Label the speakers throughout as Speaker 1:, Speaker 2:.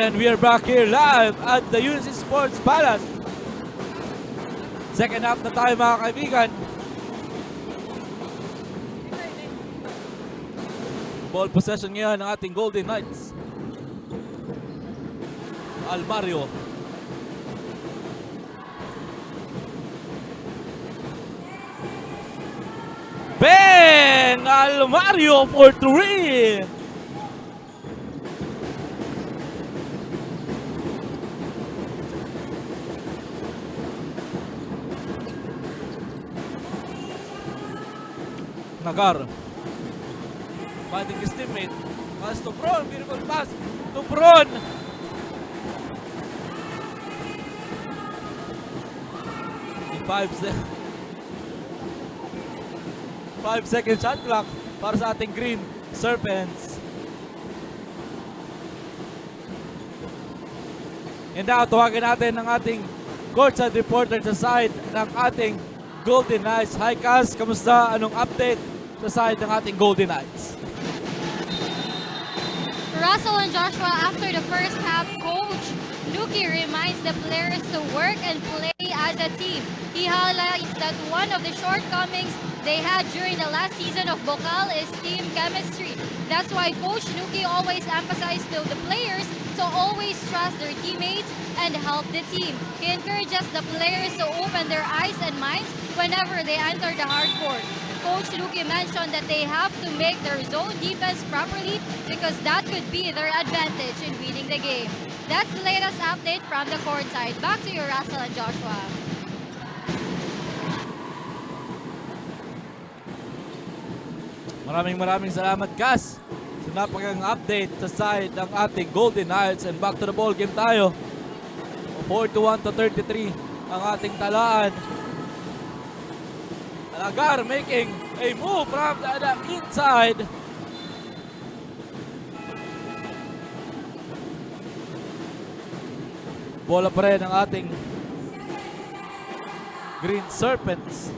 Speaker 1: And we are back here live at the UNC Sports Palace. Second half na tayo mga kaibigan. Ball possession ngayon ng ating Golden Knights. Almario. Ben Almario for 3. Nagar. Finding his teammate. Pass to Bron. Beautiful pass to Bron. Five second shot clock para sa ating Green Serpents. And now, tawagin natin ang ating courtside reporter sa side ng ating Golden Knights. Hi Kaz, kamusta? Anong update sa side ng ating Golden Knights?
Speaker 2: Russell and Joshua, after the first half, Coach Nuki reminds the players to work and play as a team. He highlights that one of the shortcomings they had during the last season of Pccl is team chemistry. That's why Coach Nuki always emphasized to the players to always trust their teammates and help the team. He encourages the players to open their eyes and minds whenever they enter the hard court. Coach Nuki mentioned that they have to make their zone defense properly because that could be their advantage in winning the game. That's the latest update from the court side. Back to you, Russell and Joshua.
Speaker 1: Maraming salamat, Kaz, sa napakang update sa side ng ating Golden Knights. And back to the ball game tayo. 41-33 ang ating talaan. Nagar making a move from the inside. Bola pa rin ang ating Green Serpents.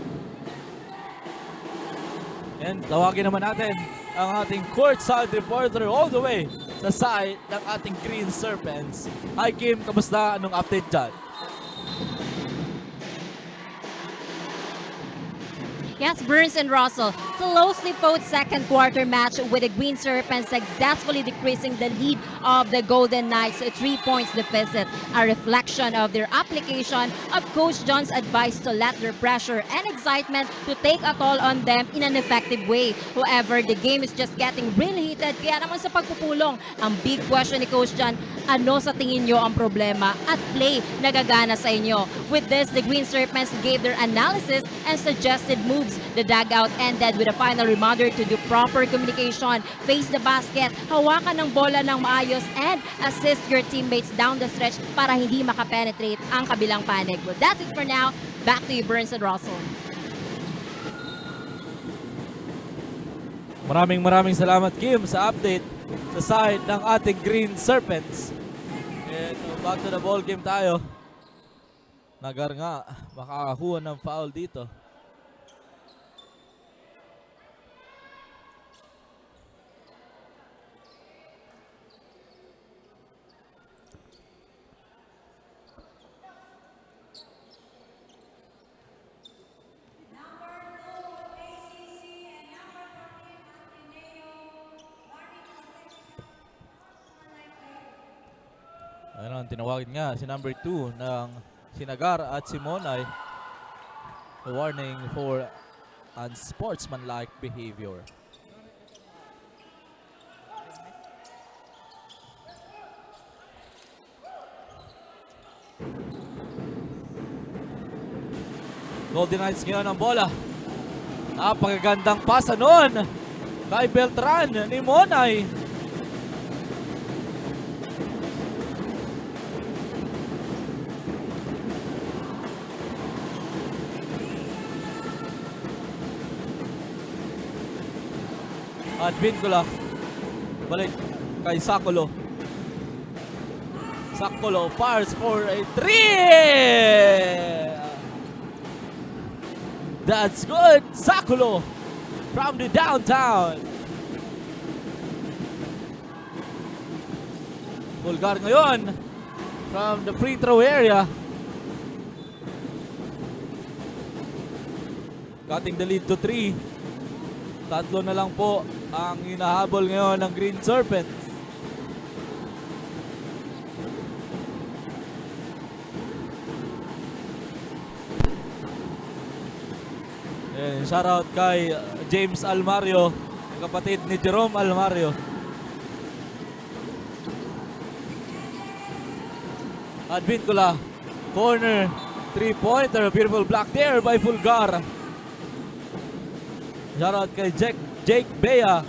Speaker 1: And tawagin naman natin ang ating courtside reporter all the way sa side ng ating Green Serpents. Hi Kim, kamusta? Anong update dyan?
Speaker 3: Yes, Burns and Russell, closely fought second quarter match with the Green Serpents successfully decreasing the lead of the Golden Knights 3 points deficit, a reflection of their application of Coach John's advice to let their pressure and excitement to take a toll on them in an effective way. However, the game is just getting really heated, kaya naman sa pagpupulong, ang big question ni Coach John, ano sa tingin nyo ang problema at play nagagana sa inyo? With this, the Green Serpents gave their analysis and suggested moves. The dugout ended with a final reminder to do proper communication, face the basket, hawakan ng bola ng maayos, and assist your teammates down the stretch para hindi makapenetrate ang kabilang panig. Well, that's it for now. Back to you, Burns and Russell.
Speaker 1: Maraming salamat, Kim, sa update sa side ng ating Green Serpents. And back to the ball game tayo. Nagar nga, makakakuha ng foul dito. Ayun, tinawagin nga si number 2 ng Sinagar at Simonay. Warning for unsportsmanlike behavior. Golden Knights ngayon ang bola. Napakagandang pasa noon kay Beltran ni Monay. At Vincula, balik kay Sakulo. Sakulo fires for a 3! That's good, Sakulo from the downtown. Pulgar ngayon from the free throw area. Cutting the lead to 3. Tatlo na lang po ang hinahabol ngayon ng Green Serpents. And shout out kay James Almario, kapatid ni Jerome Almario. Advincula, corner, 3-pointer, beautiful block there by Pulgar. Shout out kay Jake Bea.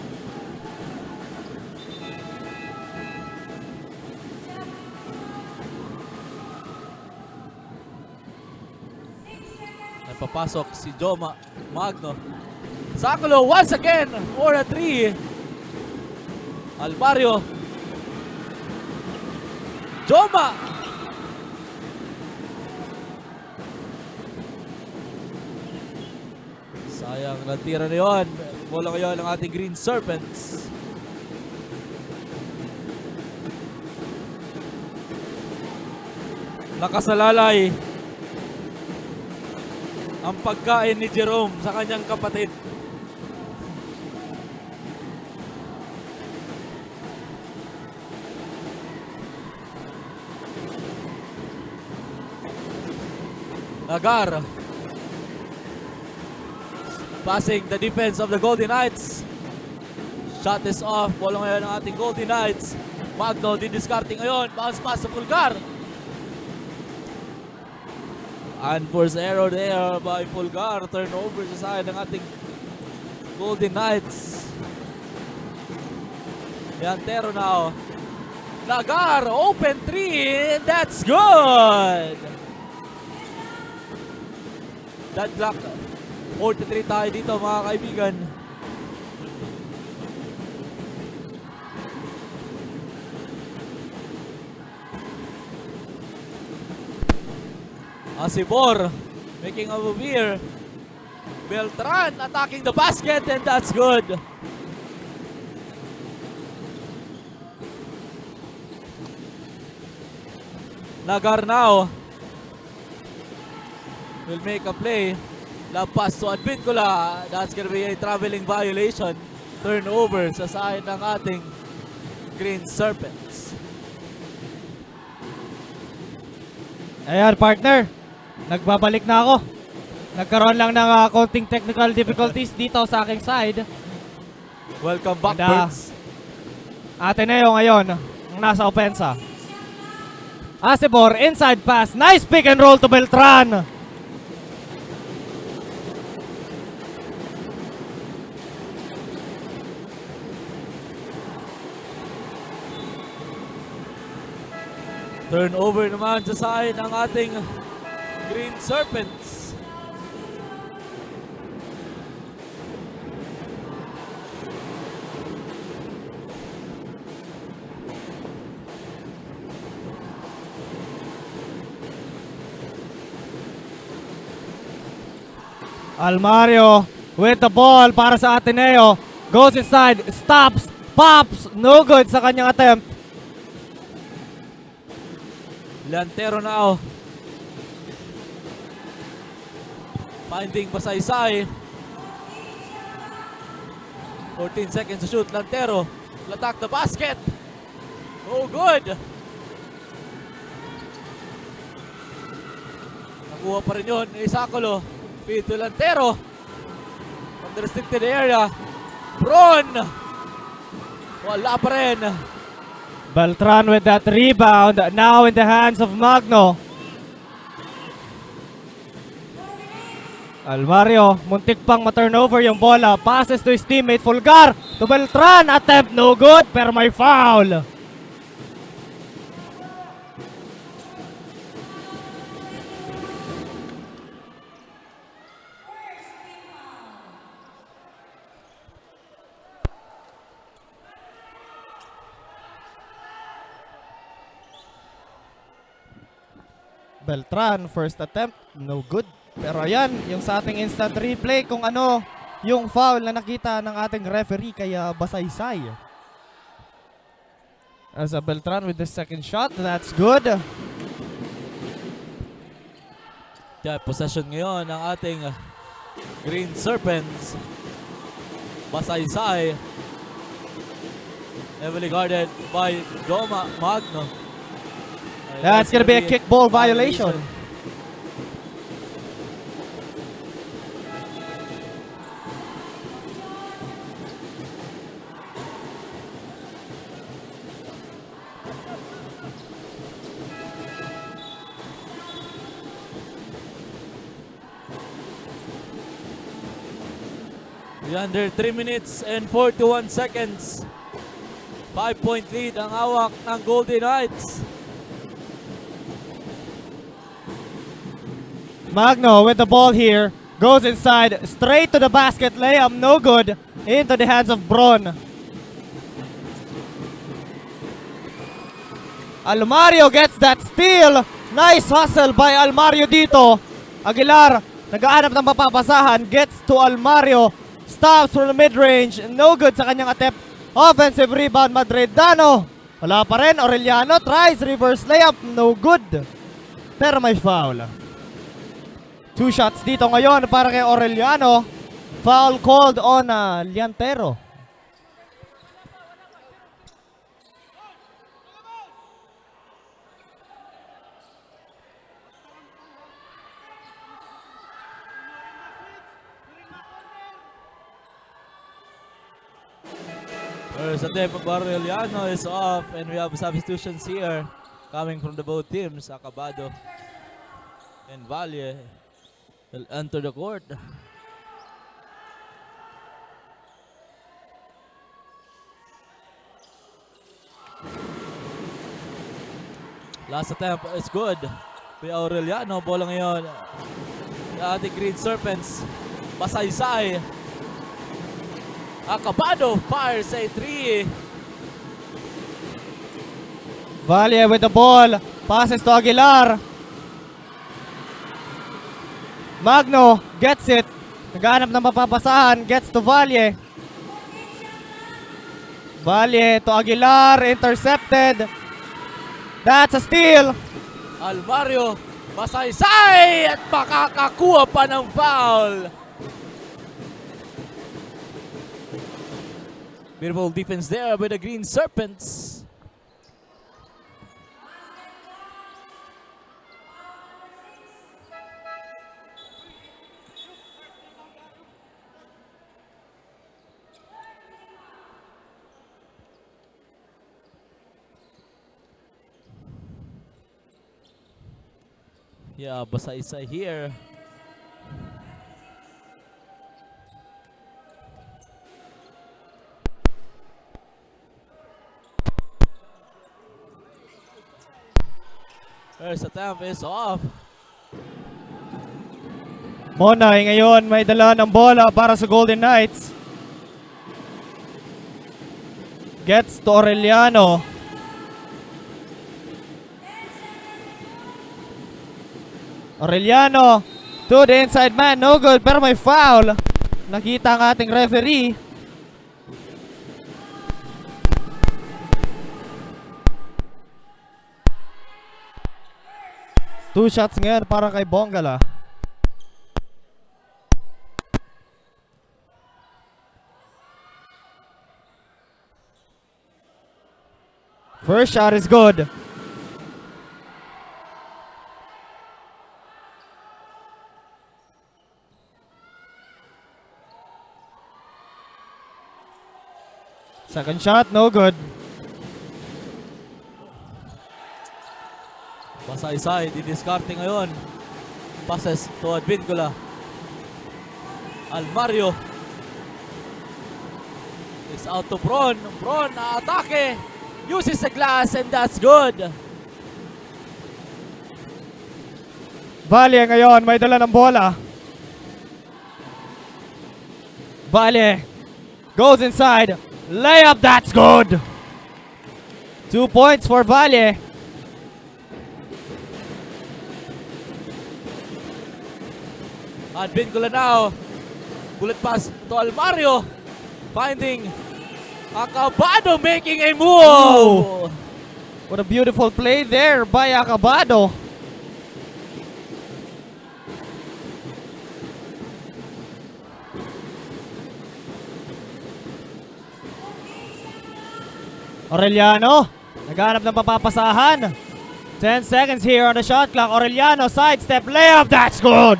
Speaker 1: Napapasok si Joma Magno. Sakulo once again for a 3. Almario. Joma. Sayang natira na yun. Bola ngayon ng ating Green Serpents. Nakasalalay ang pagkain ni Jerome sa kanyang kapatid. Nagar. Passing the defense of the Golden Knights. Shot is off. Bola ngayon ng ating Golden Knights. Magno didiscarding ngayon. Bounce pass sa Pulgar. Unforced error there by Pulgar. Turnover sa side ng ating Golden Knights. Yantero now. Nagar, open 3. That's good. That block. 43 tayo dito mga kaibigan. Asibor making a move here. Beltran attacking the basket and that's good. Nagar now will make a play. Love pass to Advincula. That's gonna be a traveling violation. Turnover sa side ng ating Green Serpents.
Speaker 4: Ayan, partner. Nagbabalik na ako. Nagkaroon lang ng konting technical difficulties dito sa aking side.
Speaker 1: Welcome back,
Speaker 4: And,
Speaker 1: Birds.
Speaker 4: Ateneo ngayon, ang nasa opensa. Asibor, inside pass. Nice pick and roll to Beltran.
Speaker 1: Turnover naman sa side ng ating Green Serpents.
Speaker 4: Almario with the ball para sa Ateneo. Goes inside, stops, pops. No good sa kanyang attempt.
Speaker 1: Lantero now. Finding Basaysay. 14 seconds to shoot. Lantero will attack the basket. Oh, good. Nakuha pa rin yun. Isakulo. Feed to Lantero. From the restricted area. Bron. Wala pa rin.
Speaker 4: Beltran with that rebound. Now in the hands of Magno. Almario, muntik pang ma-turnover yung bola. Passes to his teammate Pulgar. To Beltran. Attempt no good, pero may foul. Beltran, first attempt, no good. Pero ayan, yung sa ating instant replay kung ano yung foul na nakita ng ating referee kaya Basaysay. As a Beltran with the second shot. That's good.
Speaker 1: Kaya possession ngayon ng ating Green Serpents. Basaysay. Heavily guarded by Doma Magno.
Speaker 4: That's gonna be a kickball violation.
Speaker 1: We're under 3 minutes and 41 seconds. 5-point lead ang hawak ng Golden Knights.
Speaker 4: Magno with the ball here. Goes inside. Straight to the basket. Layup. No good. Into the hands of Bron. Almario gets that steal. Nice hustle by Almario dito. Aguilar nag-aanap ng mapapasahan. Gets to Almario. Stops from the mid-range. No good sa kanyang attempt. Offensive rebound Madridano. Wala pa rin. Aureliano tries reverse layup. No good. Pero may foul. 2 shots dito ngayon para kay Aureliano. Foul called on Liantero.
Speaker 1: First attempt of Aureliano is off, and we have substitutions here coming from the both teams. Acabado and Valle will enter the court. Last attempt is good by Aureliano. Bola ngayon sa ating Green Serpents. Basaysay. Acabado fires a 3.
Speaker 4: Valle with the ball. Passes to Aguilar. Magno gets it. Naghahanap ng mapapasahan. Gets to Valle. Valle to Aguilar. Intercepted. That's a steal.
Speaker 1: Almario. Basaysay at makakakuha pa ng foul. Beautiful defense there by the Green Serpents. Yeah, Basaysay here. First attempt is off.
Speaker 4: Monay ngayon may dala ng bola para sa Golden Knights. Gets to Aureliano. Aureliano to the inside man. No good pero may foul. Nakita ang ating referee. Two shots ngayon para kay Bongala. First shot is good. Second shot, no good.
Speaker 1: Basaysay, didiskarte ngayon. Passes to Advincula. Almario. Is out to Bron. Bron na atake. Uses the glass and that's good.
Speaker 4: Valle ngayon, may dala ng bola. Valle goes inside. Layup, that's good. 2 points for Valle.
Speaker 1: Advincula now. Bullet pass to Almario. Finding Acabado making a move.
Speaker 4: What a beautiful play there by Acabado. Aureliano, naghanap ng papapasahan. 10 seconds here on the shot clock. Aureliano, sidestep layup, that's good!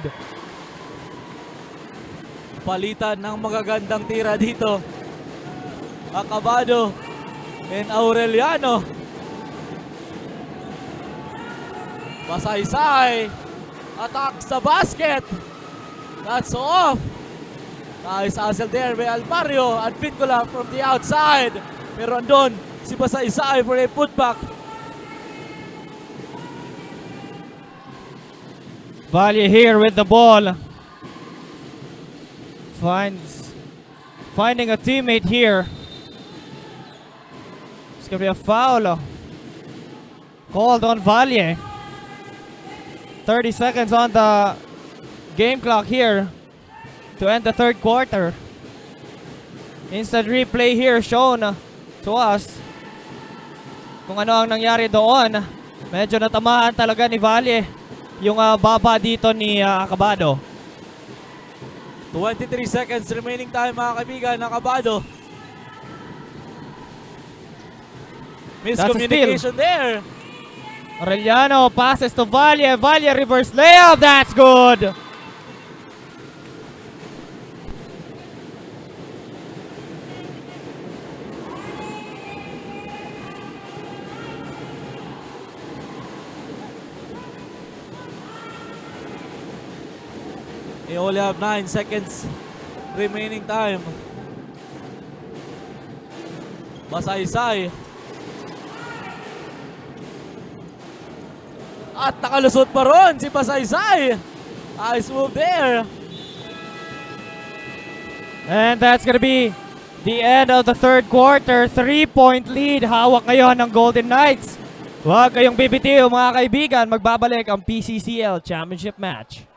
Speaker 1: Palitan ng magagandang tira dito. Acabado and Aureliano. Masaysay. Attack sa basket. That's off. Nice hustle there by Almario and Pccl from the outside. Pero andun si Masaysay for a putback.
Speaker 4: Valle here with the ball. Finding a teammate here. It's gonna be a foul called on Valle. 30 seconds on the game clock here to end the third quarter. Instant replay here shown to us kung ano ang nangyari doon. Medyo natamaan talaga ni Valle yung baba dito ni Acabado.
Speaker 1: 23 seconds remaining time mga kaibigan ng Acabado. Miscommunication there.
Speaker 4: Aureliano passes to Valle. Valle reverse layup. That's good.
Speaker 1: They only have 9 seconds remaining time. Masaysay. At nakalusot pa ron si Masaysay. Nice move there.
Speaker 4: And that's gonna be the end of the third quarter. 3-point lead. Hawak ngayon ng Golden Knights. Huwag kayong bibitiw mga kaibigan. Magbabalik ang PCCL Championship match.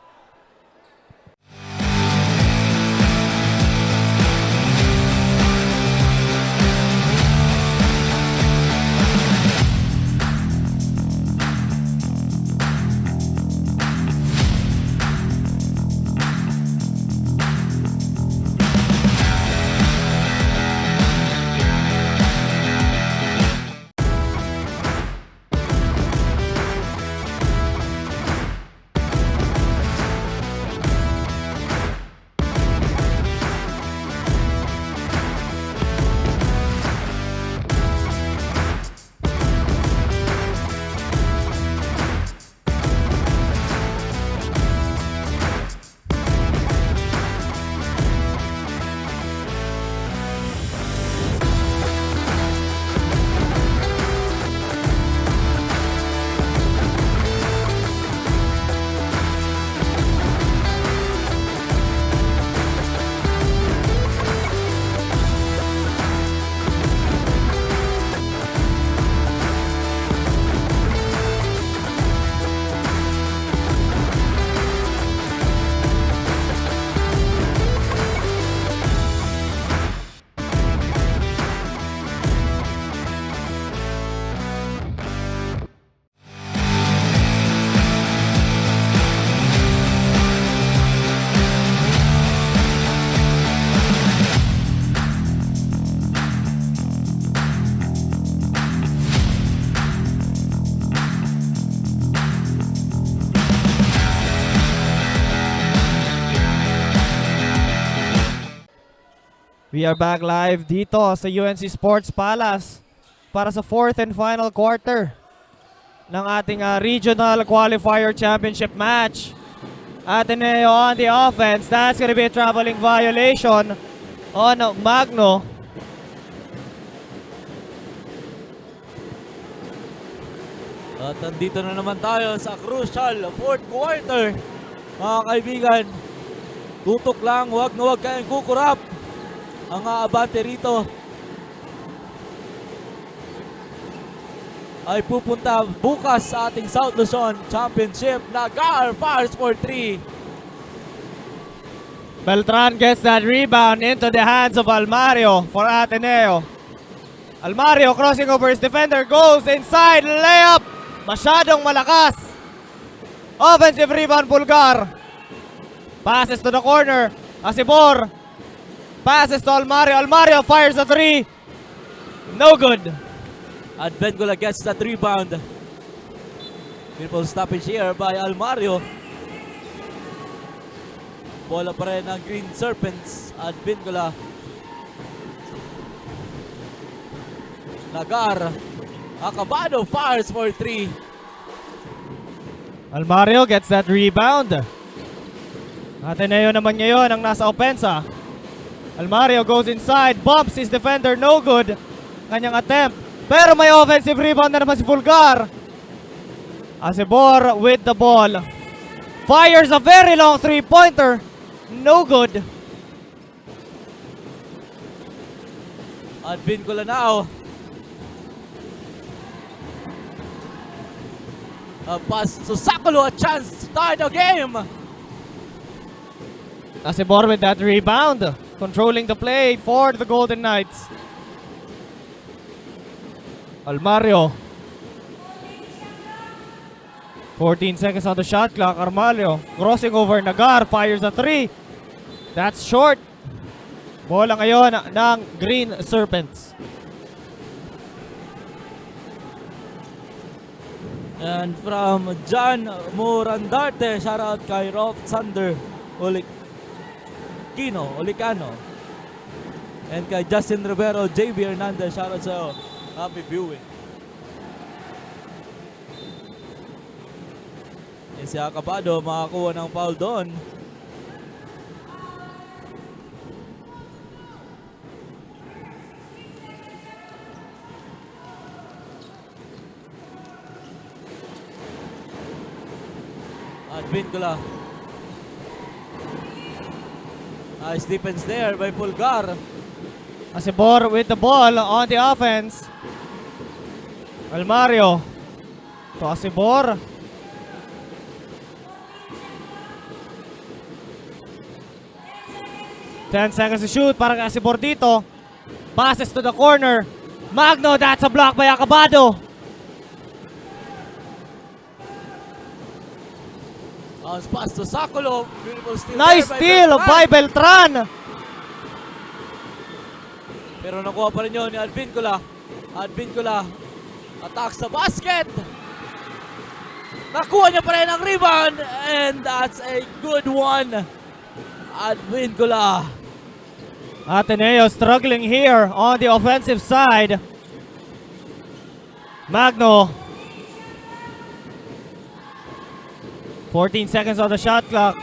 Speaker 4: We are back live dito sa UNC Sports Palace para sa fourth and final quarter ng ating Regional Qualifier Championship match. Ateneo on the offense. That's gonna be a traveling violation on Magno.
Speaker 1: At nandito na naman tayo sa crucial fourth quarter. Mga kaibigan, tutok lang, huwag na huwag kayong kukurap. Ang aabante rito ay pupunta bukas sa ating South Luzon Championship. Nagar fires for 3.
Speaker 4: Beltran gets that rebound into the hands of Almario for Ateneo. Almario crossing over his defender, goes inside, layup! Masyadong malakas. Offensive rebound, Bulgar. Passes to the corner. Asibor. Passes to Almario. Almario fires a three. No good.
Speaker 1: Advengola gets that rebound. Beautiful stoppage here by Almario. Bola pa rin ng Green Serpents. Advengola. Nagar. Acabado fires for three.
Speaker 4: Almario gets that rebound. Ateneo naman ngayon ang nasa opensa. Almario goes inside, bumps his defender, no good. Kanyang attempt. Pero may offensive rebound na naman si Bulgar. Asibor with the ball. Fires a very long three-pointer. No good.
Speaker 1: Advengola now. A pass to Sakolo, a chance to tie the game.
Speaker 4: Asibor with that rebound. Controlling the play for the Golden Knights. Almario. 14 seconds on the shot clock. Almario crossing over. Nagar fires a three. That's short. Bola ngayon ng Green Serpents.
Speaker 1: And from John Morandarte, shout out kay Rolf Sander Olicano. And kay Justin Rivero, JB Hernandez, shout out sa'yo. Happy viewing. Yan si Acabado, makakuha ng foul doon. Advengola. Nice defense there by Bulgar.
Speaker 4: Asibor with the ball on the offense. Almario to Asibor. Ten seconds to shoot para kay Asibor dito. Passes to the corner. Magno, that's a block by Acabado.
Speaker 1: Bounce pass to Sakolo. Beautiful steal
Speaker 4: Nice
Speaker 1: there
Speaker 4: steal by Beltran.
Speaker 1: Pero nakuha pa rin yun ni Advengola. Advengola attacks the basket. Nakuha niya pa rin ang rebound. And that's a good one. Advengola.
Speaker 4: Ateneo struggling here on the offensive side. Magno. 14 seconds on the shot clock.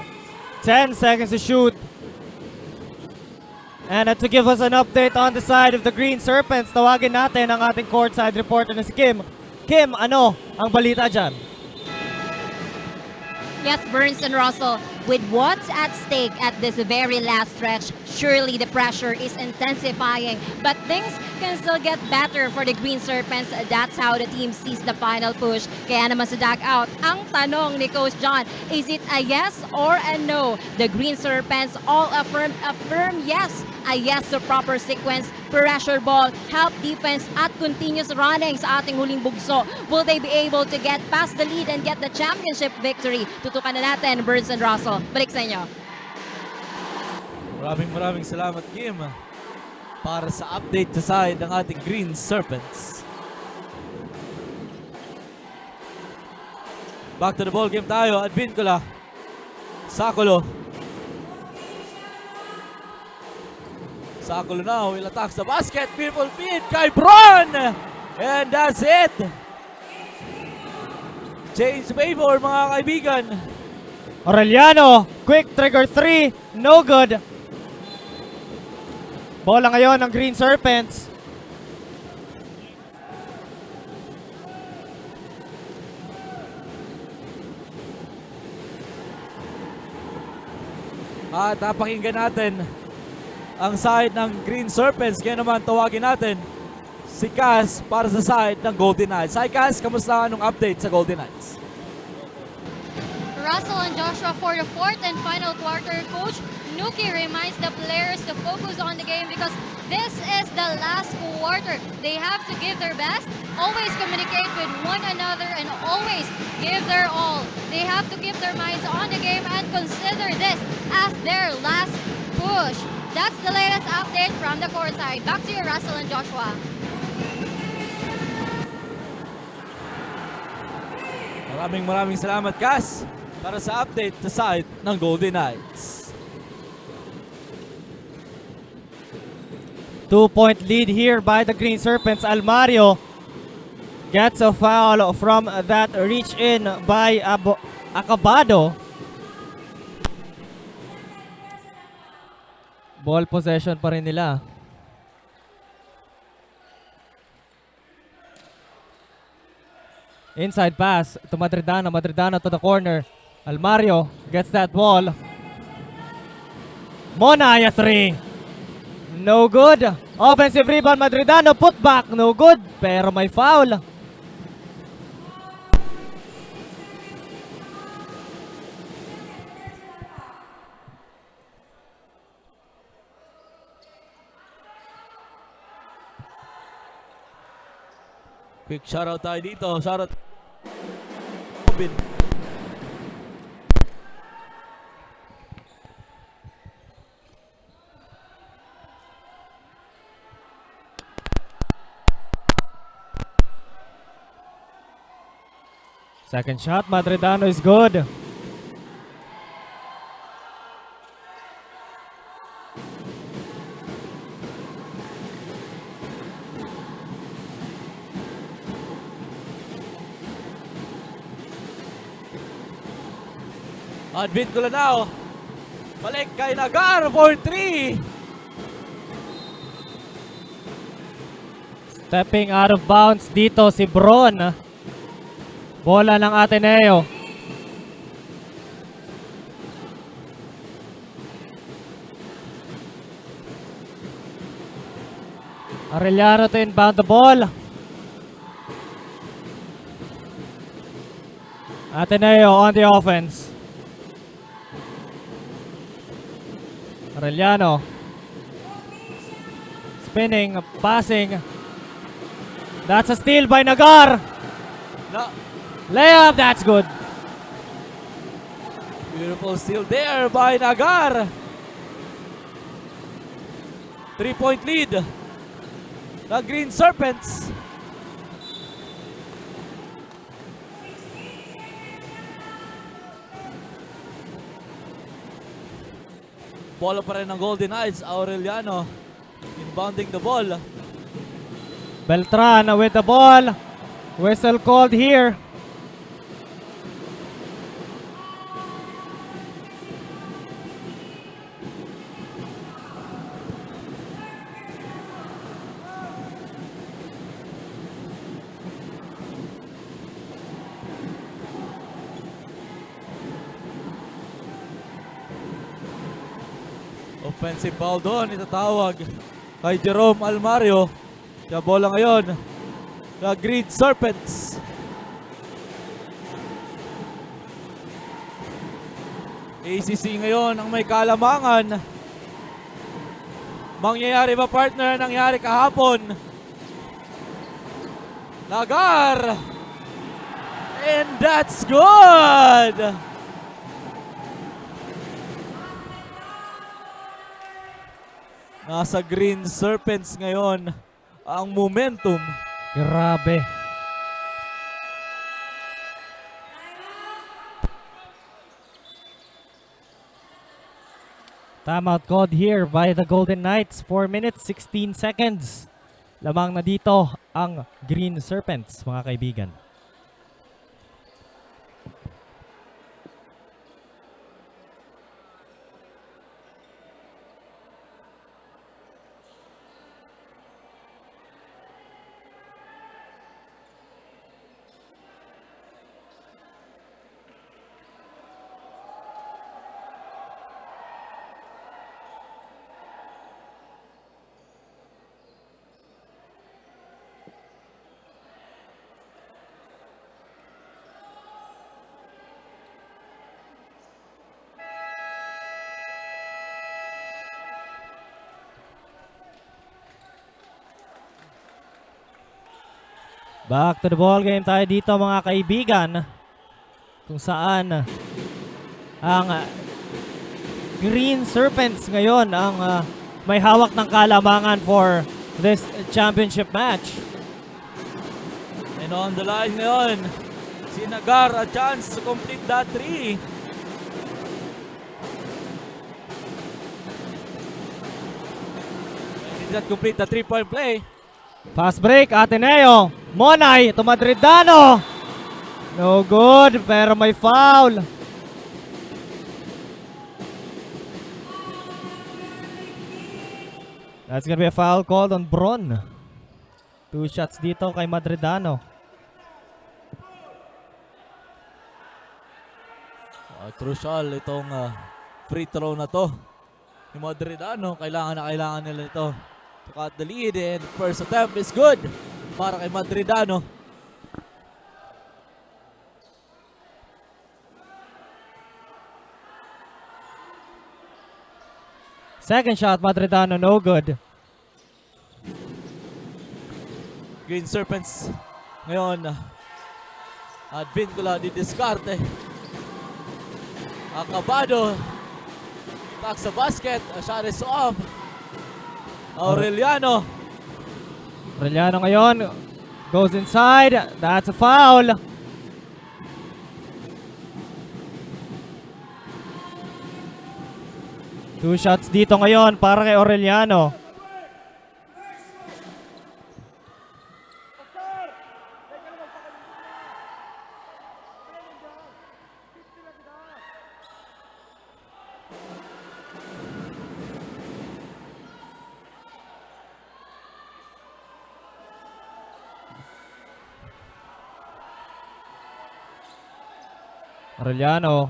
Speaker 4: 10 seconds to shoot. And to give us an update on the side of the Green Serpents, tawagin natin ang ating courtside reporter na si Kim. Kim, ano ang balita dyan?
Speaker 3: Yes, Burns and Russell, with what's at stake at this very last stretch, surely the pressure is intensifying. But things can still get better for the Green Serpents. That's how the team sees the final push. Kaya naman sa dugout, ang tanong ni Coach John, is it a yes or a no? The Green Serpents all affirm yes. A yes to proper sequence, pressure ball, help defense at continuous running sa ating huling bugso. Will they be able to get past the lead and get the championship victory? Tutukan na natin, Burns and Russell. Balik sa inyo.
Speaker 1: Maraming salamat, Kim, para sa update sa side ng ating Green Serpents. Back to the ball game tayo. Advengola. Sakolo. Sakolo now will attack the basket. Beautiful feed kay Bron. And that's it. Change favor, mga kaibigan.
Speaker 4: Aureliano, quick trigger 3, no good. Bola ngayon ng Green Serpents.
Speaker 1: At napakinggan natin ang side ng Green Serpents. Kaya naman tawagin natin si Cass para sa side ng Golden Knights. Hi Cass, kamusta? Anong update sa Golden Knights?
Speaker 2: Russell and Joshua for the fourth and final quarter. Coach Nuki reminds the players to focus on the game because this is the last quarter. They have to give their best, always communicate with one another, and always give their all. They have to keep their minds on the game and consider this as their last push. That's the latest update from the courtside. Back to you, Russell and Joshua.
Speaker 1: Maraming salamat, Cass, para sa update sa side ng Golden Knights.
Speaker 4: 2-point lead here by the Green Serpents. Almario gets a foul from that reach in by Acabado. Ball possession pa rin nila. Inside pass to Madridano. Madridano to the corner. Almario gets that ball. Monaya 3. No good. Offensive rebound. Madridano put back. No good. Pero may foul.
Speaker 1: Quick shoutout tayo dito. Shoutout. Robin.
Speaker 4: Second shot. Madridano is good.
Speaker 1: Advent ko lang now. Balik kay Nagar for 3.
Speaker 4: Stepping out of bounds dito si Bron. Bola ng Ateneo. Arellano to inbound the ball. Ateneo on the offense. Arellano. Spinning, passing. That's a steal by Nagar.
Speaker 1: No.
Speaker 4: Layup, that's good.
Speaker 1: Beautiful steal there by Nagar. 3-point lead. The Green Serpents. Bola pa rin ng Golden Knights. Aureliano inbounding the ball.
Speaker 4: Beltran with the ball. Whistle called here.
Speaker 1: Offensive foul doon, itatawag kay Jerome Almario. Kaya bola ngayon, the Green Serpents. ACC ngayon ang may kalamangan. Mangyayari ba, partner? Nangyari kahapon. Nagar! And that's good! Nasa Green Serpents ngayon ang momentum.
Speaker 4: Grabe. Timeout called here by the Golden Knights. 4 minutes, 16 seconds. Lamang na dito ang Green Serpents, mga kaibigan. Back to the ball game tayo dito mga kaibigan. Kung saan ang Green Serpents ngayon ang may hawak ng kalamangan for this championship match.
Speaker 1: And on the line ngayon, si Nagar a chance to complete that 3. Did not complete the 3-point play.
Speaker 4: Fast break, Ateneo. Monay to Madridano. No good, pero may foul. That's gonna be a foul called on Bron. 2 shots dito kay Madridano.
Speaker 1: Crucial itong free throw na to. Ni Madridano, kailangan na kailangan nila ito to cut the lead, and first attempt is good para kay Madridano.
Speaker 4: Second shot, Madridano, no good.
Speaker 1: Green Serpents ngayon at Vincula di diskarte. Acabado back sa basket, a shot is off. Aureliano
Speaker 4: ngayon goes inside. That's a foul. Two shots dito ngayon para kay Aureliano. Aureliano,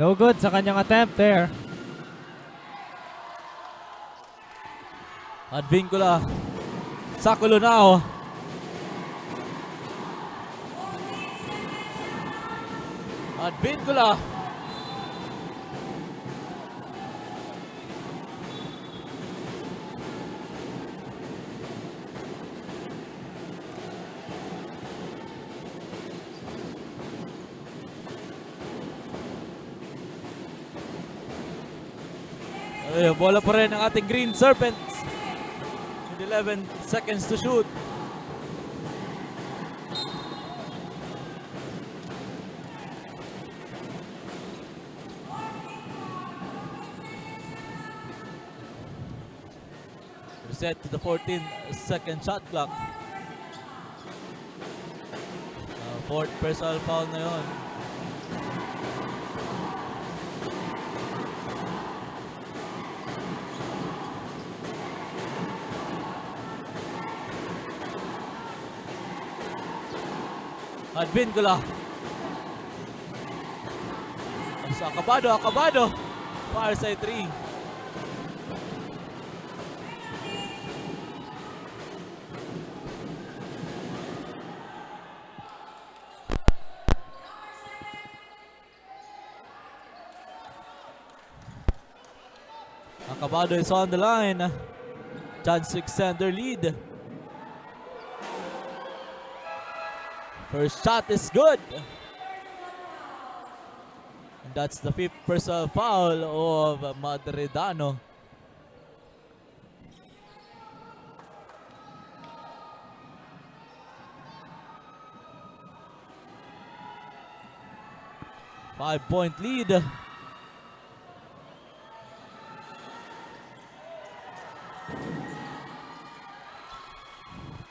Speaker 4: no good sa kanyang attempt there.
Speaker 1: at Vincula sa Colonao. At Vincula bola pa rin ang ating Green Serpents with 11 seconds to shoot. Reset to the 14-second shot clock. Fourth personal foul na yun. At Vincula. Sa Acabado. Far side 3. Acabado is on the line. Chance to extend their lead. First shot is good. And that's the fifth personal foul of Madridano. Five-point lead.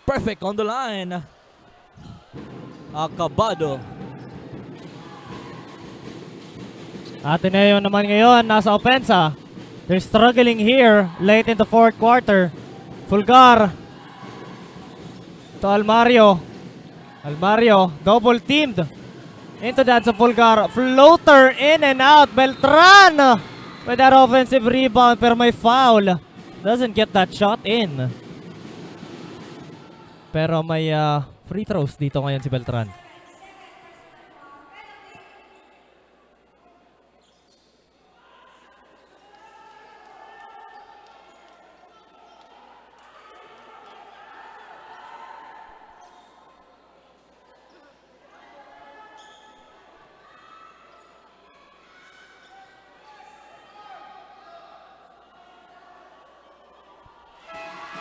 Speaker 1: Perfect on the line. Acabado.
Speaker 4: Ateneo naman ngayon nasa opensa. They're struggling here late in the fourth quarter. Fulgar to Almario. Almario double teamed. Into that sa Fulgar. Floater in and out. Beltran with that offensive rebound pero may foul. Doesn't get that shot in. Pero may free throws dito ngayon si Beltran.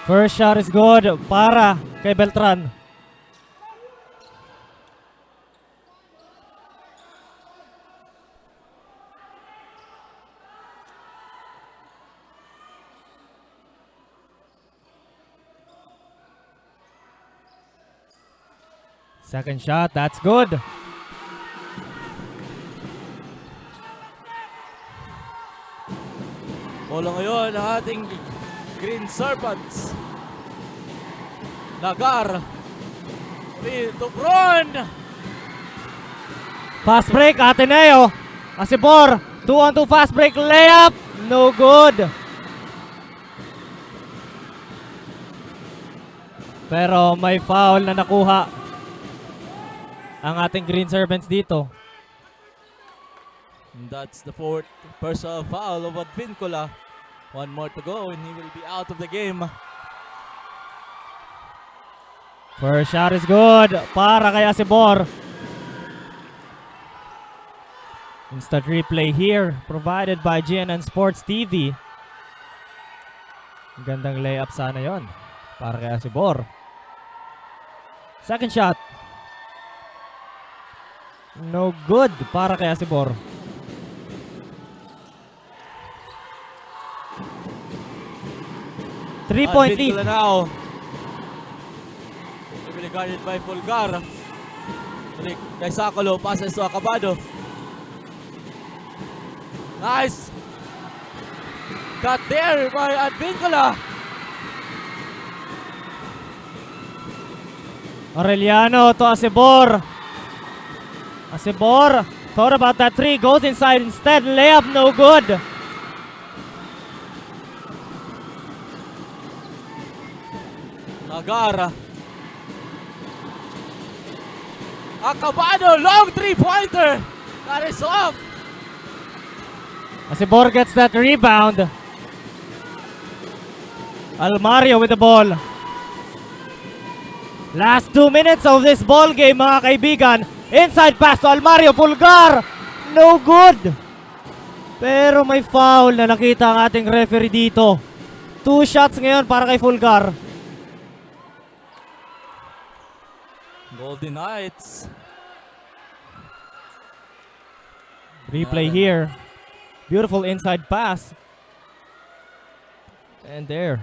Speaker 4: First shot is good para kay Beltran. Second shot, that's good.
Speaker 1: Bola ngayon ang ating Green Serpents. Nagar. Tubron.
Speaker 4: Fast break, Ateneo. Asibor, 2-on-2 fast break layup. No good. Pero may foul na nakuha ang ating Green Serpents dito.
Speaker 1: And that's the fourth personal foul of Pccl. One more to go and he will be out of the game.
Speaker 4: First shot is good para kay Asibor. Instant replay here provided by GNN Sports TV. Gandang layup sana yon para kay Asibor. Second shot. No good para kay Asibor. Three-point lead.
Speaker 1: Pccl now. To be guarded by Fulgar. Kay Sakolo, passes to Acabado. Nice. Cut there by Pccl.
Speaker 4: Aureliano to Asibor. Asibor thought about that three, goes inside instead. Layup no good.
Speaker 1: Nagar. Acabado, long three-pointer. That is off.
Speaker 4: Asibor gets that rebound. Almario with the ball. Last 2 minutes of this ball game, mga kaibigan. Inside pass to Almario, Fulgar. No good. Pero may foul na nakita ang ating referee dito. 2 shots ngayon para kay Fulgar.
Speaker 1: Golden Knights.
Speaker 4: Replay here. Beautiful inside pass. And there.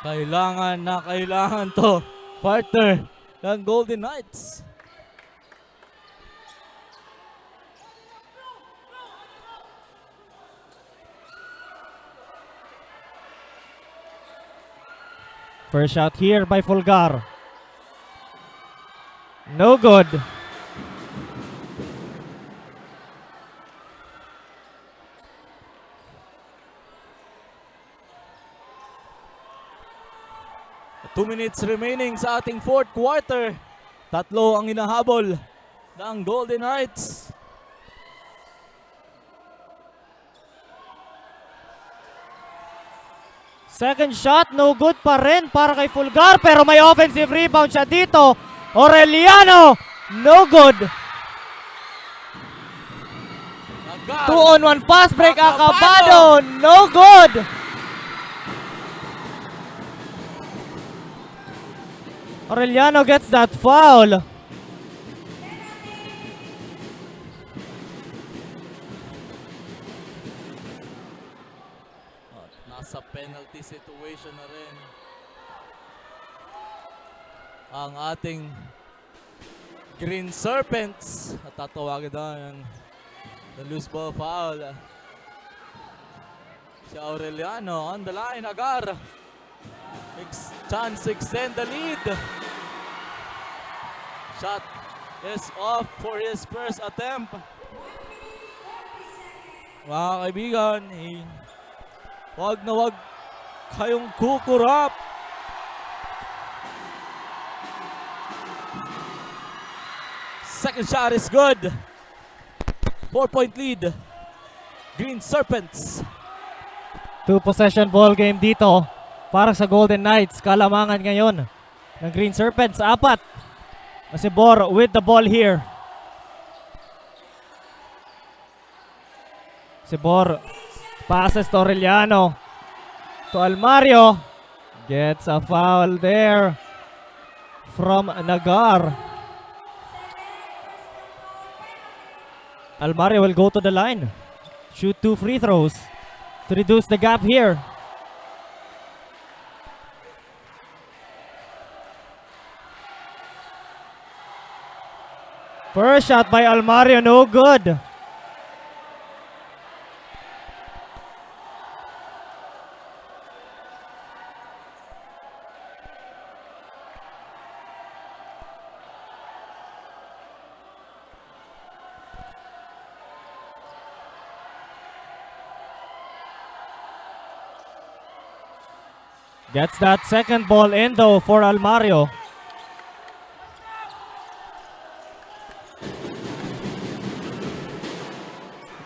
Speaker 1: Kailangan to, partner ng Golden Knights.
Speaker 4: First shot here by Fulgar. No good.
Speaker 1: Two minutes remaining sa ating fourth quarter. Tatlo ang hinahabol ng Golden Knights.
Speaker 4: Second shot, no good pa rin para kay Fulgar. Pero may offensive rebound siya dito. Aureliano, no good.
Speaker 1: Nagar.
Speaker 4: 2-on-1 fast break, Acabado, no good. Aureliano gets that foul.
Speaker 1: Nasa penalty situation na rin ang ating Green Serpents. At tatawagin na ng loose ball foul. Si Aureliano on the line. Agar. Big chance to extend the lead. Shot is off for his first attempt. Mga kaibigan, wag na wag kayong kukurap. Second shot is good. 4-point lead. Green Serpents.
Speaker 4: 2-possession ball game dito para sa Golden Knights. Kalamangan ngayon ng Green Serpents. 4. Asibor with the ball here. Sibor passes to Aureliano. To Almario. Gets a foul there from Nagar. Almario will go to the line. Shoot 2 free throws to reduce the gap here. First shot by Almario, no good. Gets that second ball in though for Almario.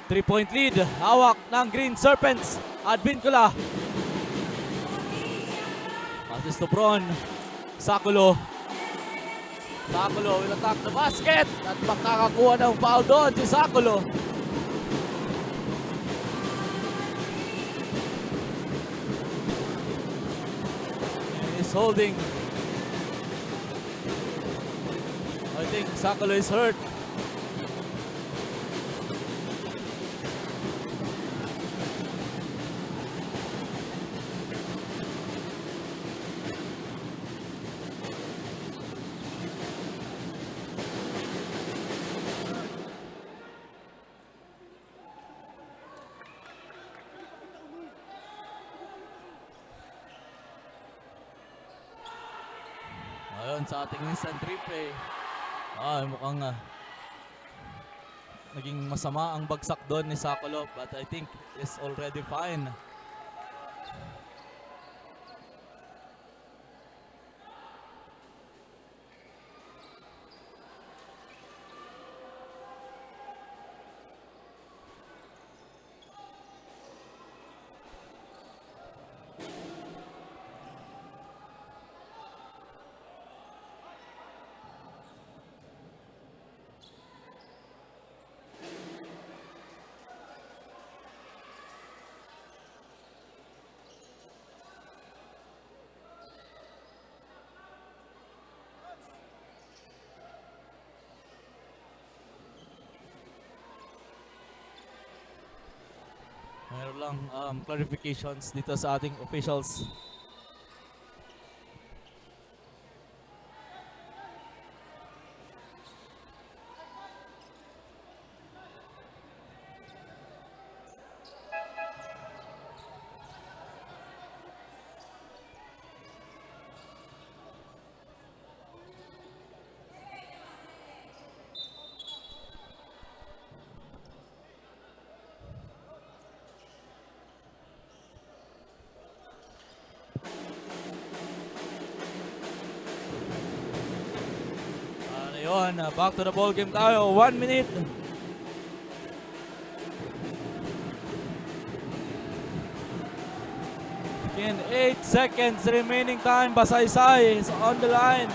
Speaker 1: Three-point lead. Hawak ng Green Serpents. Advincula. Passes to Bron. Sakulo. Sakulo will attack the basket. At makakakuha ng foul doon si Sakulo. He's holding. I think Sakulo is hurt. Ayun, sa ating instant replay. Mukhang naging masama ang bagsak doon ni Sakulo, but I think it's already fine. Mayroon lang clarifications dito sa ating officials. Back to the ball game tayo. 1 minute. In 8 seconds remaining time. Basaysay is on the line.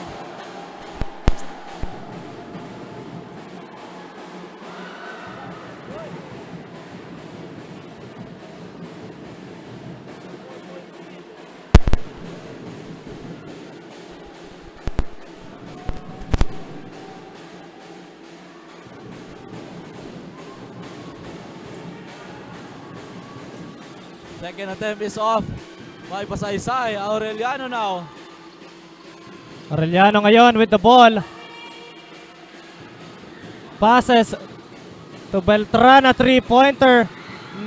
Speaker 1: Second attempt is off by Basaysay. Aureliano now.
Speaker 4: Aureliano ngayon with the ball. Passes to Beltrán, a 3-pointer.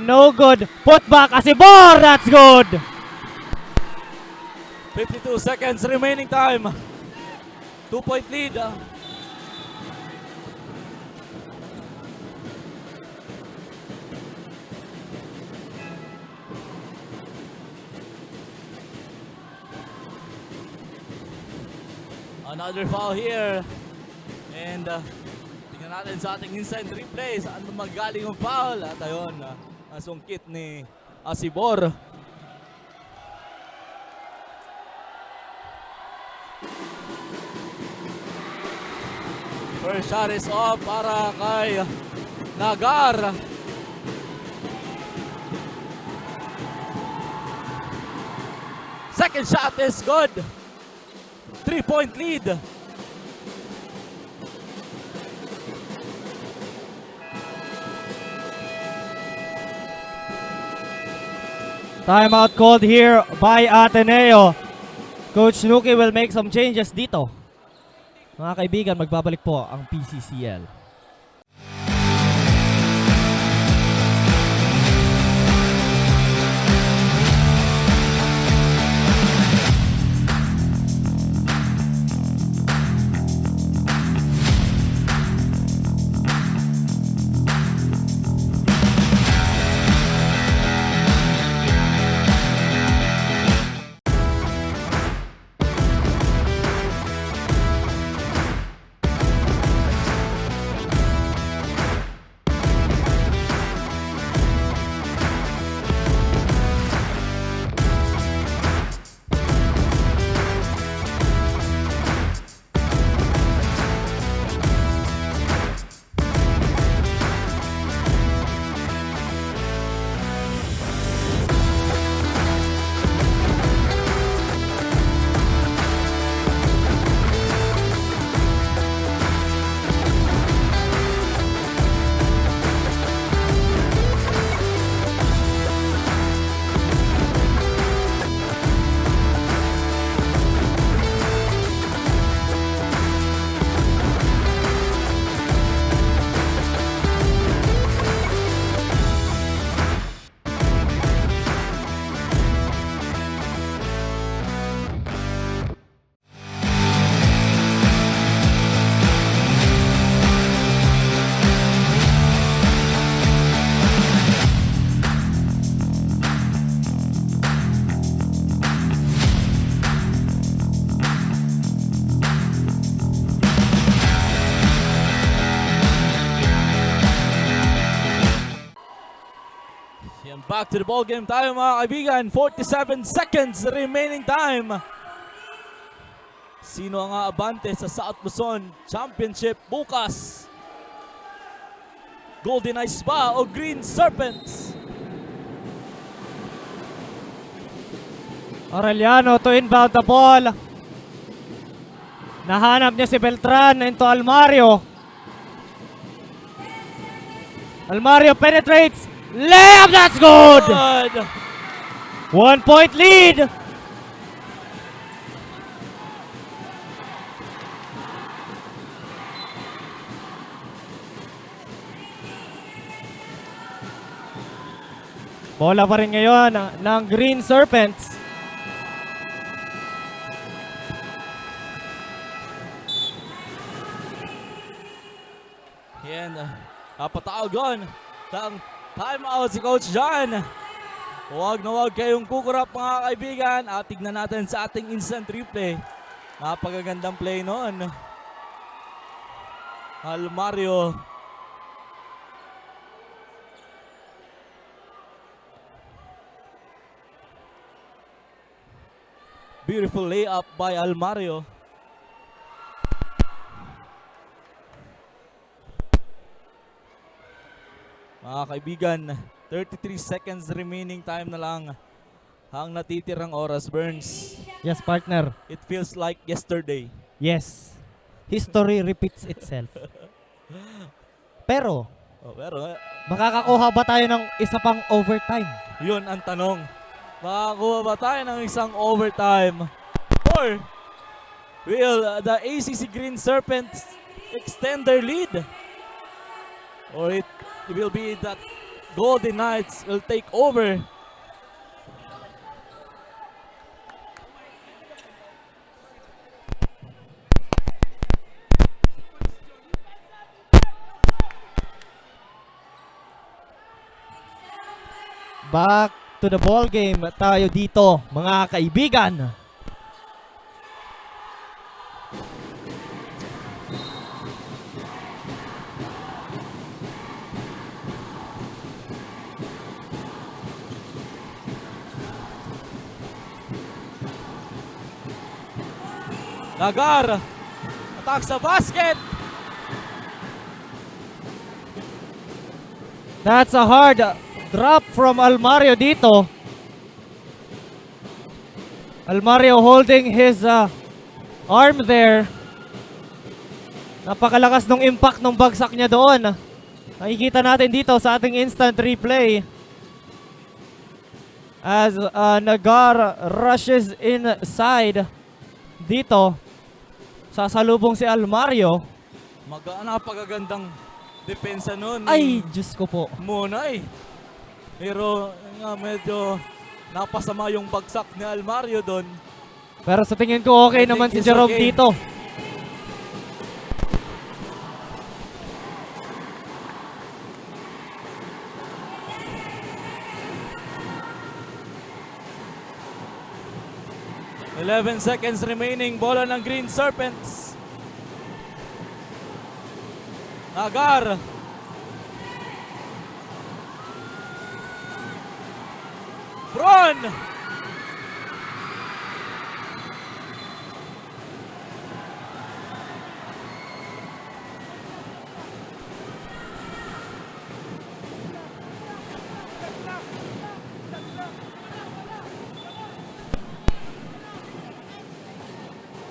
Speaker 4: No good. Put back Asibor. That's good.
Speaker 1: 52 seconds remaining time. 2-point lead. Another foul here. And tingnan natin sa ating instant replay saan magaling ang foul. At ayun, nasungkit ni Asibor. First shot is off para kay Nagar. Second shot is good. 3-point lead.
Speaker 4: Timeout called here by Ateneo. Coach Nuki will make some changes dito. Mga kaibigan, magbabalik po ang PCCL.
Speaker 1: Back to the ball game tayo mga kaibigan. 47 seconds remaining time. Sino ang aabante sa South Luzon Championship bukas? Golden Eyes ba o Green Serpents?
Speaker 4: Aureliano to inbound the ball. Nahanap niya si Beltran into Almario. Almario penetrates. Layup, that's good!
Speaker 1: Good.
Speaker 4: 1 point lead. Bola pa rin ngayon ng Green Serpents.
Speaker 1: Yan. Napatawagan ng timeout si Coach John. Huwag na huwag kayong kukurap mga kaibigan. At tignan natin sa ating instant replay. Napakagandang play noon. Almario. Beautiful layup by Almario. Mga kaibigan, 33 seconds remaining time na lang ang natitirang oras, Burns.
Speaker 4: Yes, partner.
Speaker 1: It feels like yesterday.
Speaker 4: Yes. History repeats itself. Pero,
Speaker 1: Pero
Speaker 4: makakakuha ba tayo ng isa pang overtime?
Speaker 1: yun ang tanong. Makakuha ba tayo ng isang overtime? Or will the ACC Green Serpents extend their lead? Or it will be that Golden Knights will take over?
Speaker 4: Back to the ball game tayo dito, mga kaibigan.
Speaker 1: Nagar, attack sa basket.
Speaker 4: That's a hard drop from Almario dito. Almario holding his arm there. Napakalakas ng impact ng bagsak niya doon. Nakikita natin dito sa ating instant replay. As Nagar rushes inside dito. Sasalubong si Almario.
Speaker 1: Napakagandang depensa nun.
Speaker 4: Ay, Diyos ko po.
Speaker 1: Munay. Pero nga medyo napasama yung bagsak ni Almario doon.
Speaker 4: Pero sa tingin ko okay
Speaker 1: I think
Speaker 4: naman si
Speaker 1: it's
Speaker 4: Jerome
Speaker 1: okay.
Speaker 4: dito.
Speaker 1: ...11 seconds remaining. Bola ng Green Serpents. Nagar. Bron.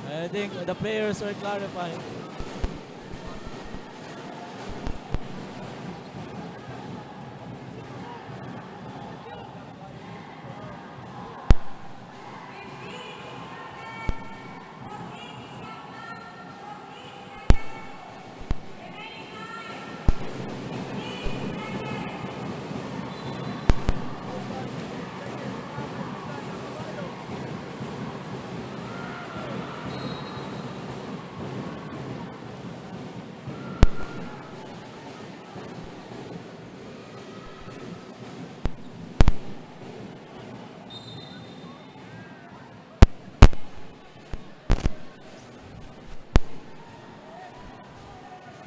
Speaker 1: I think the players are clarifying.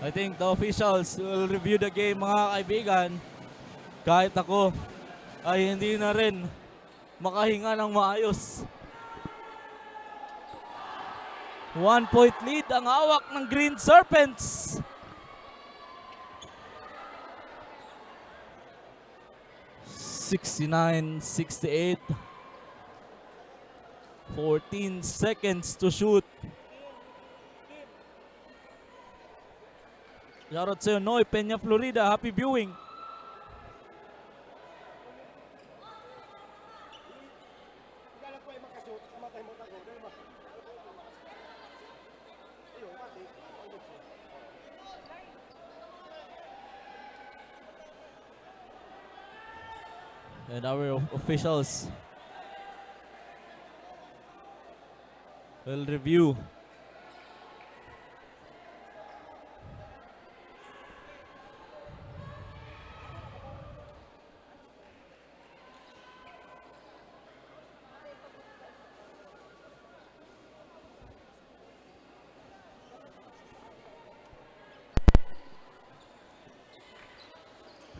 Speaker 1: I think the officials will review the game, mga kaibigan. Kahit ako ay hindi na rin makahinga ng maayos. 1-point lead ang hawak ng Green Serpents. (69-68). 14 seconds to shoot. Shoutout sa'yo, Noy Peña, Florida. Happy viewing. And our officials will review.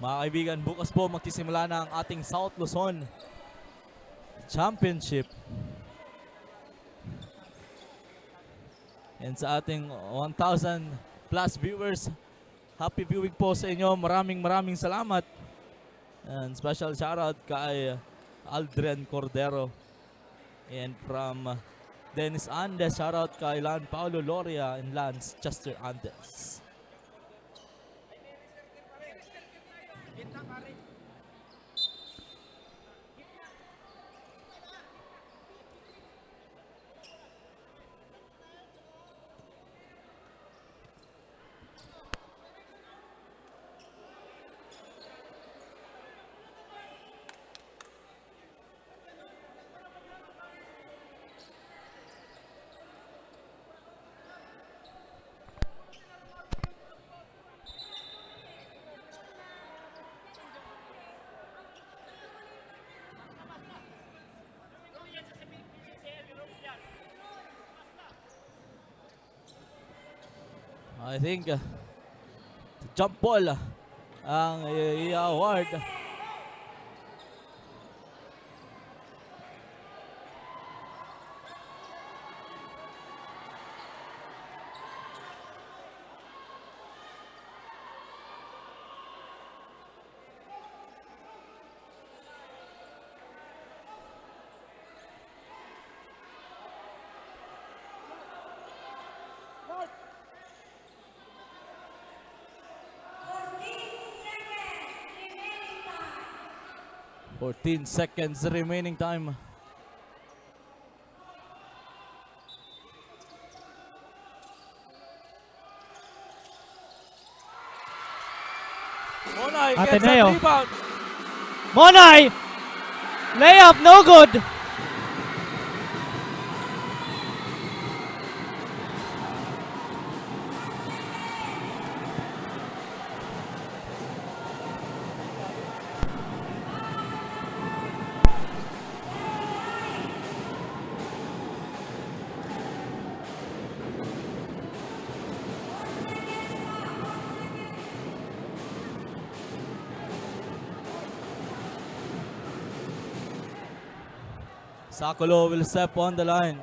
Speaker 1: Mga kaibigan, bukas po magsisimula na ang ating South Luzon Championship. And sa ating 1,000 plus viewers, happy viewing po sa inyo. Maraming salamat. And special shoutout kay Aldren Cordero. And from Dennis Andes, shoutout kay Lan Paulo Loria and Lance Chester Andes. I think jump ball ang i-award. 14 seconds remaining time. Monay gets
Speaker 4: Ateneo.
Speaker 1: a rebound.
Speaker 4: Monay! Layup, no good!
Speaker 1: Pccl will step on the line.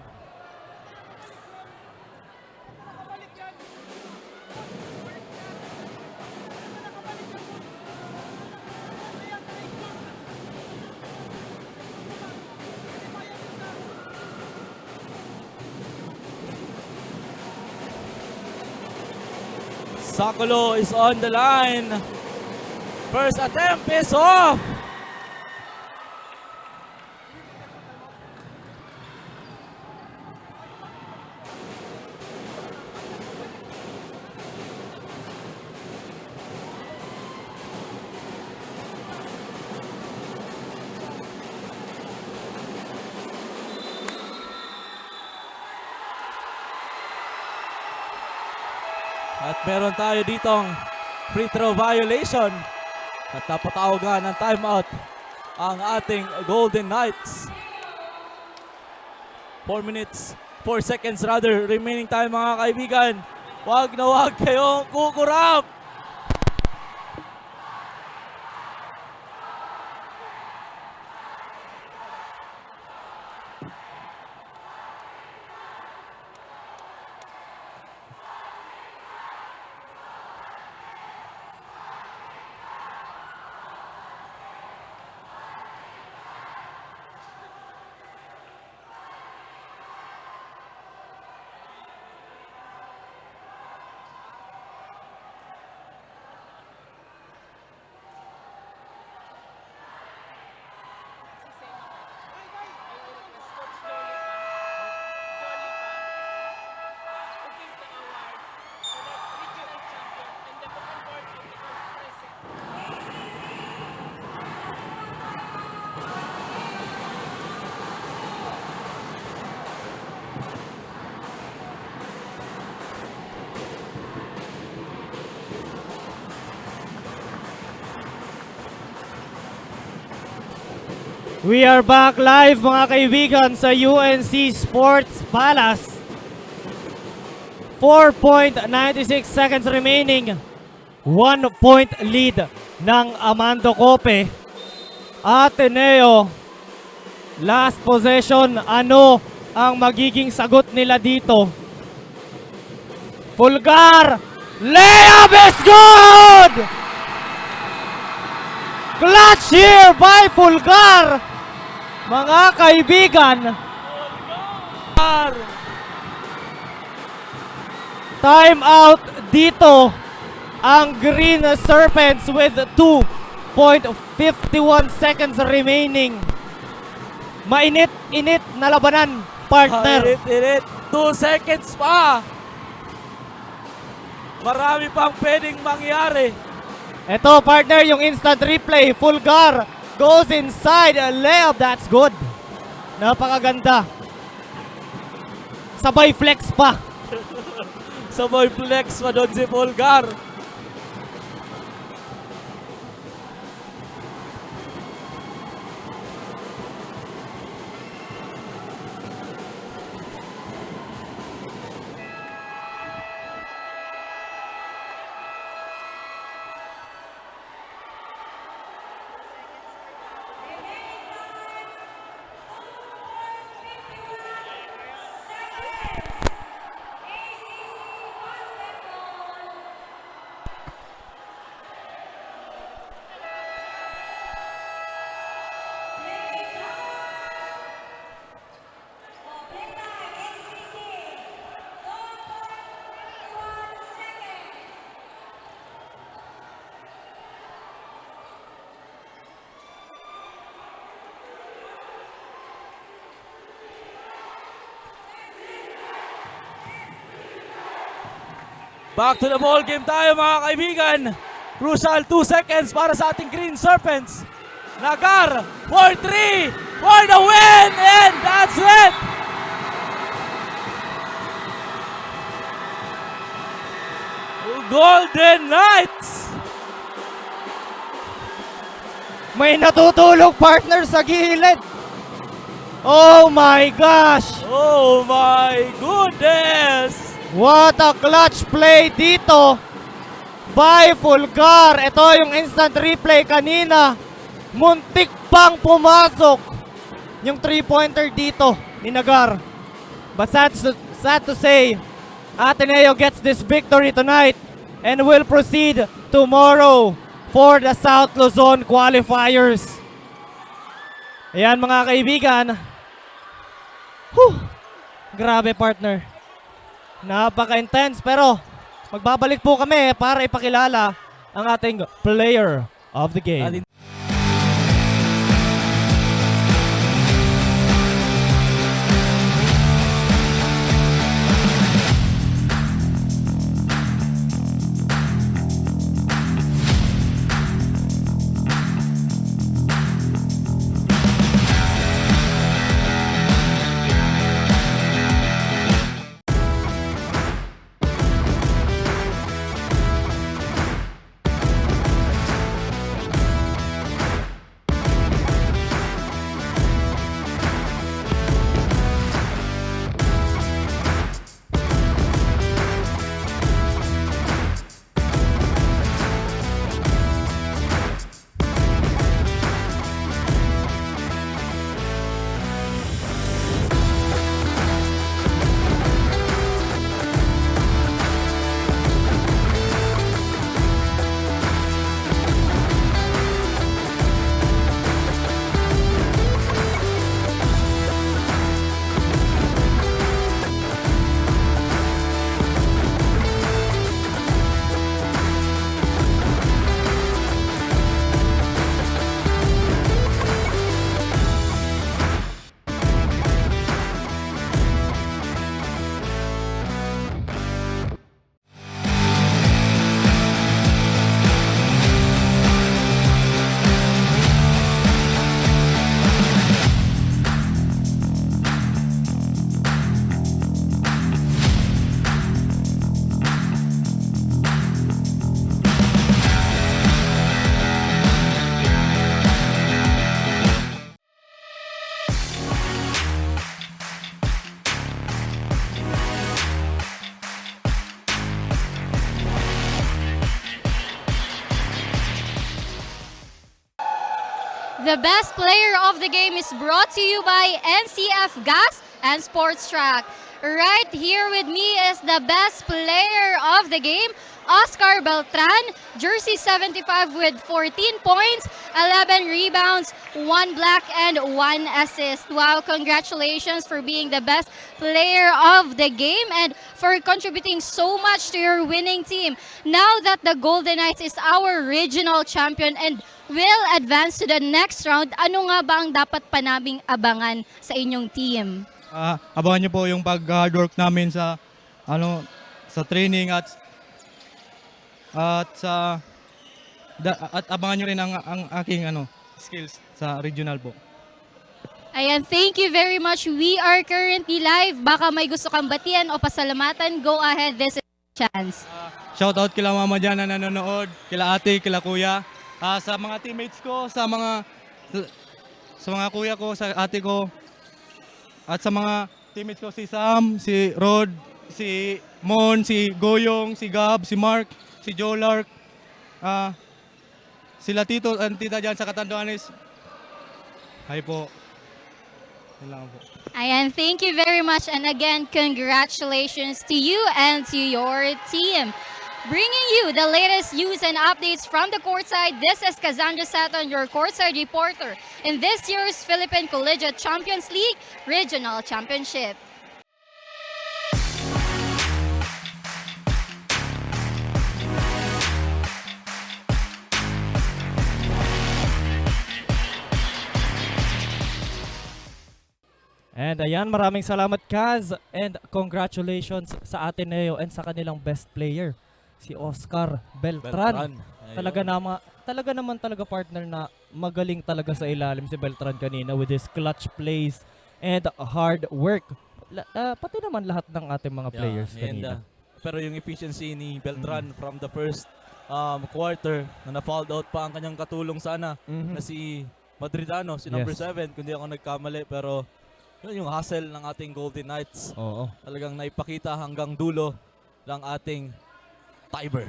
Speaker 1: Pccl is on the line. First attempt is off. At meron tayo ditong free throw violation. At napatawagan ng timeout ang ating Golden Knights. 4 seconds rather remaining time mga kaibigan. Wag na wag kayong kukurap.
Speaker 4: We are back live mga kaibigan sa UNC Sports Palace. 4.96 seconds remaining. 1 point lead ng Amando Cope. Ateneo, last possession. Ano ang magiging sagot nila dito? Fulgar! Layup is good! Clutch here by Fulgar! Mga kaibigan, time out dito ang Green Serpents with 2.51 seconds remaining. Mainit-init na labanan, partner.
Speaker 1: Init. 2 seconds pa. Marami pang pwedeng mangyari.
Speaker 4: Ito, partner, yung instant replay. Fulgar goes inside, a layup, that's good. Napakaganda. Sabay flex pa.
Speaker 1: Sabay flex pa doon si Fulgar. Back to the ball game tayo mga kaibigan. Crucial 2 seconds para sa ating Green Serpents. Nagar for 3 for the win, and that's it! Golden Knights!
Speaker 4: May natutulog partner sa gilid. Oh my gosh!
Speaker 1: Oh my goodness!
Speaker 4: What a clutch play dito by Fulgar. Ito yung instant replay kanina. Muntik pang pumasok yung 3-pointer dito ni Nagar. But sad to say, Ateneo gets this victory tonight and will proceed tomorrow for the South Luzon qualifiers. Ayan mga kaibigan. Grabe partner. Napaka-intense pero magbabalik po kami para ipakilala ang ating player of the game.
Speaker 2: The best player of the game is brought to you by NCF Gas and Sports Track. Right here with me is the best player of the game, Oscar Beltran, jersey 75 with 14 points, 11 rebounds, 1 block, and 1 assist. Wow, congratulations for being the best player of the game and for contributing so much to your winning team. Now that the Golden Knights is our regional champion and will advance to the next round, ano nga ba ang dapat pa naming abangan sa inyong team?
Speaker 5: Abangan niyo po yung pag-hard work namin sa training at abangan niyo rin ang aking skills sa regional po.
Speaker 2: Ayan, thank you very much. We are currently live. Baka may gusto kang batian o pasalamatan, go ahead, this is your chance.
Speaker 5: Shout out kila mama dyan na nanonood, kila ate, kila kuya, sa mga teammates ko, sa mga kuya ko, sa ate ko, at sa mga teammates ko, si Sam, si Rod, si Mon, si Goyong, si Gab, si Mark, si Joe Lark, sila tito and tita dyan sa Catanduanes. Hi po. Yan lang po.
Speaker 2: Ayan, thank you very much. And again, congratulations to you and to your team. Bringing you the latest news and updates from the courtside, this is Cassandra Saton, your courtside reporter in this year's Philippine Collegiate Champions League Regional Championship.
Speaker 4: And ayan, maraming salamat Kaz and congratulations sa Ateneo and sa kanilang best player si Oscar Beltran.
Speaker 1: Ayun.
Speaker 4: Talaga naman partner na magaling talaga sa ilalim si Beltran kanina with his clutch plays and hard work. Pati naman lahat ng ating mga players kanina.
Speaker 1: Pero yung efficiency ni Beltran from the first quarter na na-fouled out pa ang kanyang katulong sana na si Madridano, si number 7, kundi ako nagkamali. Pero yun yung hustle ng ating Golden Knights.
Speaker 4: Oo.
Speaker 1: Talagang naipakita hanggang dulo ng ating Tiber.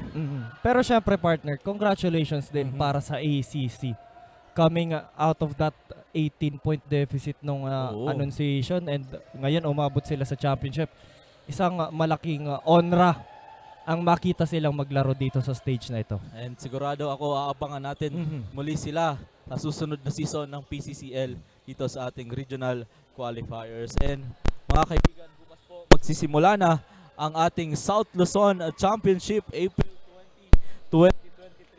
Speaker 4: Pero syempre partner, congratulations din para sa ACC. Coming out of that 18-point deficit nung annunciation and ngayon umabot sila sa championship. Isang malaking honra ang makita silang maglaro dito sa stage na ito.
Speaker 1: And sigurado ako aabangan natin muli sila sa susunod na season ng PCCL dito sa ating regional qualifiers. And mga kaibigan, bukas po magsisimula na ang ating South Luzon Championship April 20,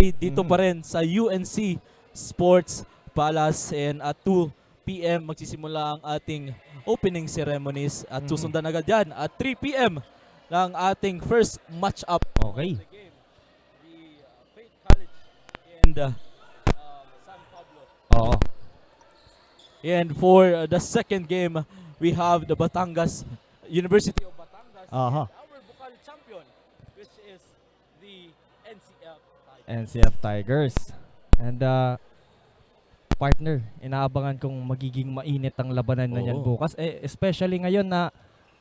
Speaker 1: 2023 dito pa rin sa UNC Sports Palace, and at 2 p.m. magsisimula ang ating opening ceremonies at susundan agad yan at 3 p.m. ng ating first match-up.
Speaker 4: Okay.
Speaker 1: The Faith College and San Pablo.
Speaker 4: Oo.
Speaker 1: And for the second game, we have the Batangas University of Batangas and our Bukal champion, which is the
Speaker 4: NCF Tigers. And partner, inaabangan kong magiging mainit ang labanan na yan bukas. Especially ngayon na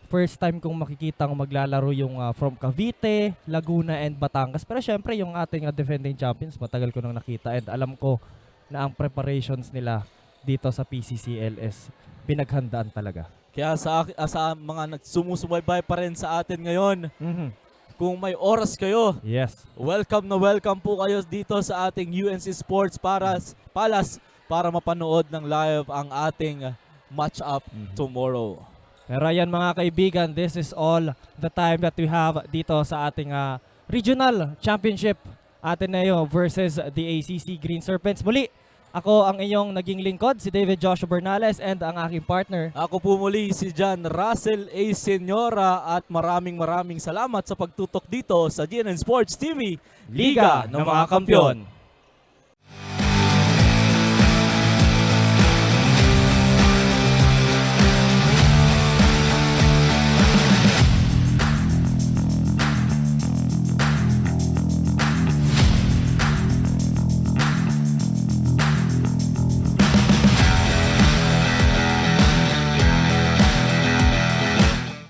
Speaker 4: first time kong makikitang maglalaro yung from Cavite, Laguna, and Batangas. Pero syempre yung ating defending champions, matagal ko nang nakita and alam ko na ang preparations nila dito sa PCCL is pinaghandaan talaga.
Speaker 1: Kaya sa mga sumusubaybay pa rin sa atin ngayon, kung may oras kayo, welcome po kayo dito sa ating UNC Sports Palace para mapanood ng live ang ating match-up tomorrow.
Speaker 4: Pero yan mga kaibigan, this is all the time that we have dito sa ating regional championship Ateneo versus the ACC Green Serpents. Muli, ako ang inyong naging lingkod, si David Joshua Bernales, and ang aking partner.
Speaker 1: Ako po muli si John Russell A. Senyora, at maraming salamat sa pagtutok dito sa GNN Sports TV, Liga ng mga Kampiyon.